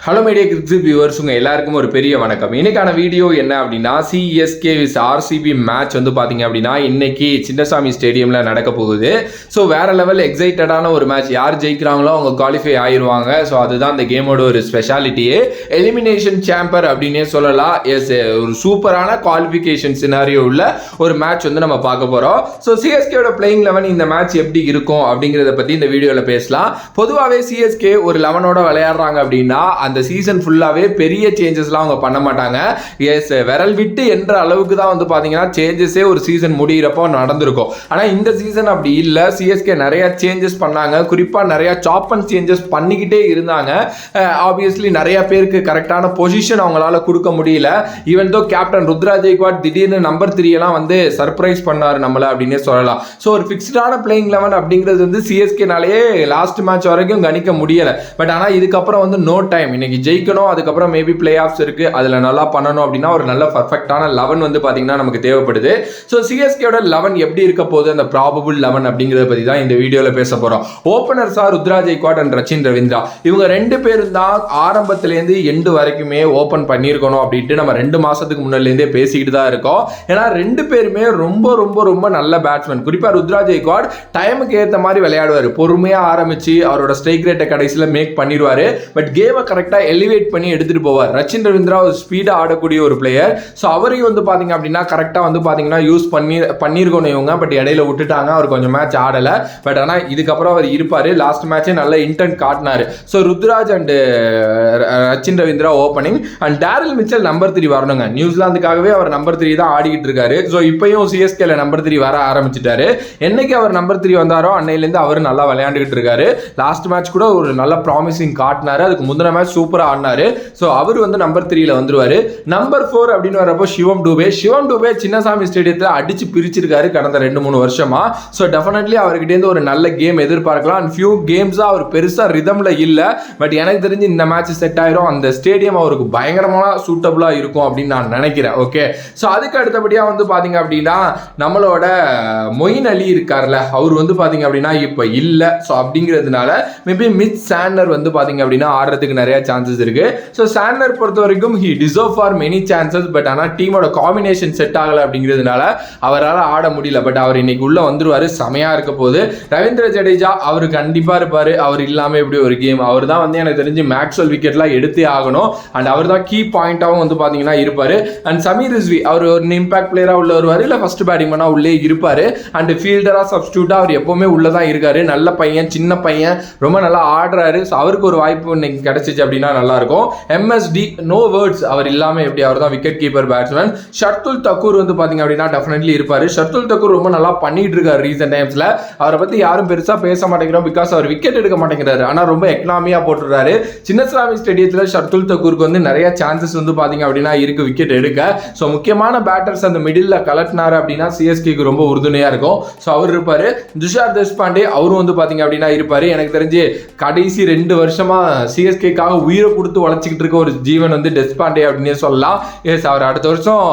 Hello media cricket viewers, உங்கள் எல்லாருக்கும் ஒரு பெரிய வணக்கம். இன்னைக்கான வீடியோ என்ன அப்படின்னா, சிஎஸ்கே விஸ் ஆர்சிபி மேட்ச் வந்து பார்த்தீங்க அப்படின்னா இன்னைக்கு சின்னசாமி ஸ்டேடியமில் நடக்க போகுது. ஸோ வேற லெவல் எக்ஸைட்டடான ஒரு மேட்ச். யார் ஜெயிக்கிறாங்களோ அவங்க குவாலிஃபை ஆயிடுவாங்க. ஸோ அதுதான் இந்த கேமோட ஒரு ஸ்பெஷாலிட்டியே. எலிமினேஷன் சாம்பர் அப்படின்னே சொல்லலாம். எஸ், ஒரு சூப்பரான குவாலிஃபிகேஷன் சினாரியோ உள்ள ஒரு மேட்ச் வந்து நம்ம பார்க்க போகிறோம். ஸோ சிஎஸ்கேயோட பிளேயிங் 11 இந்த மேட்ச் எப்படி இருக்கும் அப்படிங்கிறத பற்றி இந்த வீடியோவில் பேசலாம். பொதுவாகவே சிஎஸ்கே ஒரு 11ஓட விளையாடுறாங்க அப்படின்னா அந்த சீசன் ஃபுல்லாகவே பெரிய சேஞ்சஸ்லாம் அவங்க பண்ண மாட்டாங்க. எஸ், விரல் விட்டு என்ற அளவுக்கு தான் வந்து பார்த்தீங்கன்னா சேஞ்சஸே ஒரு சீசன் முடிகிறப்போ நடந்திருக்கும். ஆனால் இந்த சீசன் அப்படி இல்லை. சிஎஸ்கே நிறைய சேஞ்சஸ் பண்ணாங்க. குறிப்பாக நிறைய சாப் அண்ட் சேஞ்சஸ் பண்ணிக்கிட்டே இருந்தாங்க. ஆப்வியஸ்லி நிறைய பேருக்கு கரெக்டான பொசிஷன் அவங்களால கொடுக்க முடியல. Even though captain Ruturaj Gaikwad திடீர்னு நம்பர் 3 எல்லாம் வந்து சர்ப்ரைஸ் பண்ணார் நம்மள அப்படின்னே சொல்லலாம். ஸோ ஒரு ஃபிக்ஸ்டான பிளேயிங் 11 அப்படிங்கிறது வந்து சிஎஸ்கேனாலேயே லாஸ்ட் மேட்ச் வரைக்கும் கணிக்க முடியலை. பட் ஆனால் இதுக்கப்புறம் வந்து நோ டைம். இன்னைக்கு ஜெயிக்கணும், அதுக்கப்புறம் மேபி பிளே ஆஃப்ஸ் இருக்கு, அதில் நல்லா பண்ணணும் அப்படின்னா ஒரு நல்ல பர்ஃபெக்டான 11 வந்து பார்த்தீங்கன்னா நமக்கு தேவைப்படுது. ஸோ சிஎஸ்கேயோட 11 எப்படி இருக்க போகுது, அந்த ப்ராபபிள் 11 அப்படிங்கிறத பற்றி தான் இந்த வீடியோவில் பேச போகிறோம். ஓப்பனர்ஸா ருத்ராஜ் கெய்க்வாட் அண்ட் ரச்சின் ரவீந்திரா, இவங்க 2 பேரும் தான் ஆரம்பத்திலேருந்து எண்டு வரைக்குமே ஓப்பன் பண்ணியிருக்கணும் அப்படின்ட்டு நம்ம 2 மாசத்துக்கு முன்னாடிலேருந்தே பேசிக்கிட்டு தான் இருக்கோம். ஏன்னா 2 பேருமே ரொம்ப ரொம்ப ரொம்ப நல்ல பேட்ஸ்மேன். குறிப்பாக ருத்ராஜ் கெய்க்வாட் டைமுக்கு ஏற்ற மாதிரி விளையாடுவார். பொறுமையாக ஆரம்பிச்சு அவரோட ஸ்ட்ரைக் ரேட்டை கடைசியில் மேக் பண்ணிடுவார். பட் கேமை கரெக்டாக எலிவேட் பண்ணி எடுத்துட்டு போவார். ரச்சின் ரவீந்திரா ஒரு ஸ்பீடா ஆடக்கூடிய ஒரு பிளேயர். ஸோ அவரையும் வந்து பாத்தீங்க அப்படின்னா கரெக்டா வந்து பாத்தீங்கன்னா யூஸ் பண்ணிருக்கணும் இவங்க. பட் இடையில விட்டுட்டாங்க, அவர் கொஞ்சம் மேட்ச் ஆடல. பட் ஆனால் இதுக்கப்புறம் அவர் இருப்பாரு. லாஸ்ட் மேட்சே நல்ல இன்டென்ட் காட்டினாரு. So Ruturaj and Rachin Ravindra opening and Daryl Mitchell number 3 வரணுங்க. நியூசிலாந்துக்காகவே அவர் நம்பர் 3 தான் ஆடிக்கிட்டு இருக்காரு. ஸோ இப்பயும் சிஎஸ்கேல நம்பர் 3 வர ஆரம்பிச்சிட்டாரு. என்னைக்கு அவர் நம்பர் 3 வந்தாரோ அன்னையிலேருந்து அவர் நல்லா விளையாண்டுகிட்டு இருக்காரு. லாஸ்ட் மேட்ச் கூட ஒரு நல்ல ப்ராமிசிங் காட்டினாரு. அதுக்கு முந்தின மேட்ச் சூப்பரா ஆடினாரு. ஸோ அவர் வந்து நம்பர் 3ல வந்துருவாரு. நம்பர் 4 அப்படின்னு வரப்போ சிவம் டூபே சின்னசாமி ஸ்டேடியத்தில் அடிச்சு பிரிச்சிருக்காரு கடந்த 2-3 வருஷமா. ஸோ டெஃபினெட்லி அவர்கிட்ட ஒரு நல்ல கேம் எதிர்பார்க்கலாம். அண்ட் ஃபியூ கேம்ஸா அவர் பெருசா ரிதம்ல இல்ல. பட் எனக்கு தெரிஞ்சு இந்த மேட்ச் செட் ஆயிரும். அந்த ஸ்டேடியம் அவருக்கு பயங்கரமான சூட்டபிளா இருக்கும் அப்படின்னு நான் நினைக்கிறேன். ஓகே, ஸோ அதுக்கு அடுத்தபடியா வந்து பாத்தீங்க அப்படின்னா நம்மளோட மொயின் அலி இருக்கார்ல, அவர் வந்து பாத்தீங்க அப்படின்னா இப்ப இல்ல. ஸோ அப்படிங்கிறதுனால மேபி மிட் சாண்டர் வந்து பாத்தீங்க அப்படின்னா ஆடுறதுக்கு நிறைய சான்சஸ் இருக்கு. ஸோ சாண்டர் பொறுத்த வரைக்கும் he deserve for many chances. But ஆனால் டீமோட காம்பினேஷன் செட் ஆகலை அப்படிங்கிறதுனால அவரால் ஆட முடியல. பட் அவர் இன்னைக்கு உள்ள வந்துருவாரு, செமையா இருக்க போது. ரவீந்திர ஜடேஜா அவர் கண்டிப்பா இருப்பாரு. அவர் இல்லாம எப்படி ஒரு கேம். அவர் தான் வந்து எனக்கு தெரிஞ்சு மேக்ஸ்வெல் விக்கெட்லாம் எடுத்தே ஆகணும். அண்ட் அவர் தான் கீ பாயிண்டாகவும் வந்து பாத்தீங்கன்னா இருப்பாரு. அண்ட் சமீர் ரிஸ்வி அவர் ஒரு இம்பாக்ட் பிளேயரா உள்ள வருவாரு, இல்ல ஃபர்ஸ்ட் பேட்டிங் பண்ணா உள்ளே இருப்பாரு. அண்ட் ஃபீல்டரா சப்ஸ்டியூட்டா அவர் எப்பவுமே உள்ளதான் இருக்காரு. நல்ல பையன், சின்ன பையன், ரொம்ப நல்லா ஆடுறாரு. ஸோ அவருக்கு ஒரு வாய்ப்பு இன்னைக்கு கிடைச்சிச்சு அப்படின்னா நல்லா இருக்கும். எம்எஸ்டி நோ வேர்ட்ஸ், அவர் இல்லாம எப்படி, அவர் தான் wicket keeper batsman. Shardul Thakur வந்து பாத்தீங்க அப்படின்னா டெஃபினெட்லி இருப்பாரு. ஷர்துல் தக்கூர் ரொம்ப நல்லா பண்ணிட்டு இருக்காரு ரீசன்ட் டைம்ஸ்ல. அவரை பத்தி யாரும் பெருசா பேச மாட்டேங்கிறோம், பிகாஸ் அவர் விக்கெட் எடுக்க மாட்டேங்கிறாரு. ஆனா ரொம்ப எக்கனாமியா போட்டுறாரு. சின்னசாமி ஸ்டேடியத்துல ஷர்துல் தக்கூருக்கு வந்து நிறைய சான்சஸ் வந்து பாத்தீங்க அப்படின்னா இருக்கு விக்கெட் எடுக்க. ஸோ முக்கியமான பேட்டர்ஸ் அந்த மிடில் கலட்டினாரு அப்படின்னா சிஎஸ்கேக்கு ரொம்ப உறுதுணையா இருக்கும். ஸோ அவர் இருப்பாரு. துஷார் தேஷ்பாண்டே அவரும் வந்து பாத்தீங்க அப்படின்னா இருப்பாரு. எனக்கு தெரிஞ்சு கடைசி 2 வருஷமா சிஎஸ்கேக்காக உயிரை கொடுத்து வளர்ச்சிக்கிட்டு இருக்க ஒரு ஜீவன் வந்து டெஸ்பாண்டே அப்படின்னே சொல்லலாம். எஸ், அவர் அடுத்த வருஷம்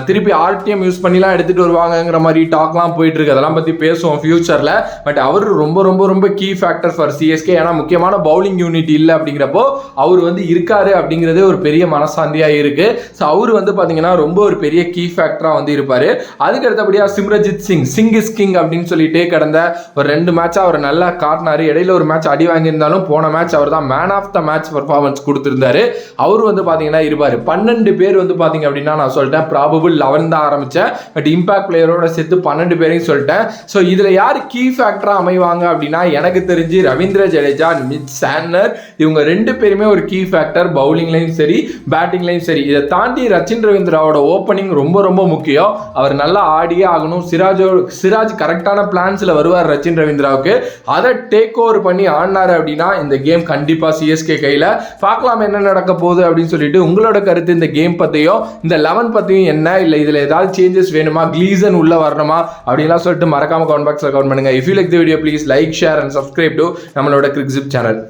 திருப்பி ஆர்டிஎம் யூஸ் பண்ணிலாம் எடுத்துட்டு வருவாங்கங்கிற மாதிரி டாக்லாம் போயிட்டு இருக்கு. அதெல்லாம் பத்தி பேசுவோம் ஃபியூச்சர்ல. பட் அவர் ரொம்ப ரொம்ப ரொம்ப கீ ஃபேக்டர் ஃபார் சிஎஸ்கே. ஏன்னா முக்கியமான பவுலிங் யூனிட் இல்லை அப்படிங்கிறப்போ அவர் வந்து இருக்காரு அப்படிங்கிறதே ஒரு பெரிய மனசாந்தியா இருக்கு. ஸோ அவர் வந்து பாத்தீங்கன்னா ரொம்ப ஒரு பெரிய கீ ஃபேக்டரா வந்து இருப்பாரு. அதுக்கு அடுத்தபடியா சிம்ரஜித் சிங் இஸ் கிங் அப்படின்னு சொல்லிட்டே கடந்த ஒரு 2 மேட்சா அவர் நல்லா காட்டினாரு. இடையில ஒரு மேட்ச் அடி வாங்கியிருந்தாலும் போன மேட்ச் அவர் தான் man of the match performance கொடுத்திருந்தாரு. அவரு வந்து பாத்தீங்கன்னா இருப்பாரு. 12 பேர் வந்து பாத்தீங்க அப்படின்னா நான் சொல்லிட்டேன் ப்ராபபிள் 11 தான் ஆரம்பிச்சேன். பட் இம்பாக்ட் பிளேயரோட சேர்த்து 12 பேரையும் சொல்லிட்டேன். ஸோ இதுல யார் கீ ஃபேக்டரா அமைவாங்க அப்படின்னா எனக்கு தெரிஞ்சு ரவீந்திர ஜடேஜா, மிட் சாண்டர், இவங்க 2 பேருமே ஒரு கீ ஃபேக்டர். பவுலிங்லையும் சரி, பேட்டிங்லையும் சரி. இதை தாண்டி ரச்சின் ரவீந்திராவோட ஓப்பனிங் ரொம்ப ரொம்ப முக்கியம். அவர் நல்லா ஆடியே ஆகணும். சிராஜ் கரெக்டான பிளான்ஸ்ல வருவார் ரச்சின் ரவீந்திராவுக்கு. அதை டேக் ஓவர் பண்ணி ஆடினாரு அப்படின்னா இந்த கேம் கண்டிப்பா சிஎஸ்கே கையில. பார்க்கலாம் என்ன நடக்க போகுது அப்படின்னு சொல்லிட்டு. உங்களோட கருத்து இந்த கேம் பத்தியும் இந்த 11 பத்தியும் என்ன, இல்ல இதுல ஏதாவது சேஞ்சஸ் வேணுமா, கிளீசன் உள்ள வரணுமா அப்படின்லாம் சொல்லிட்டு மறக்காம கமெண்ட் பாக்ஸ்ல கமெண்ட் பண்ணுங்க. If you like the video please like, share and subscribe to நம்மளோட கிரிக்கெட் சேனல்.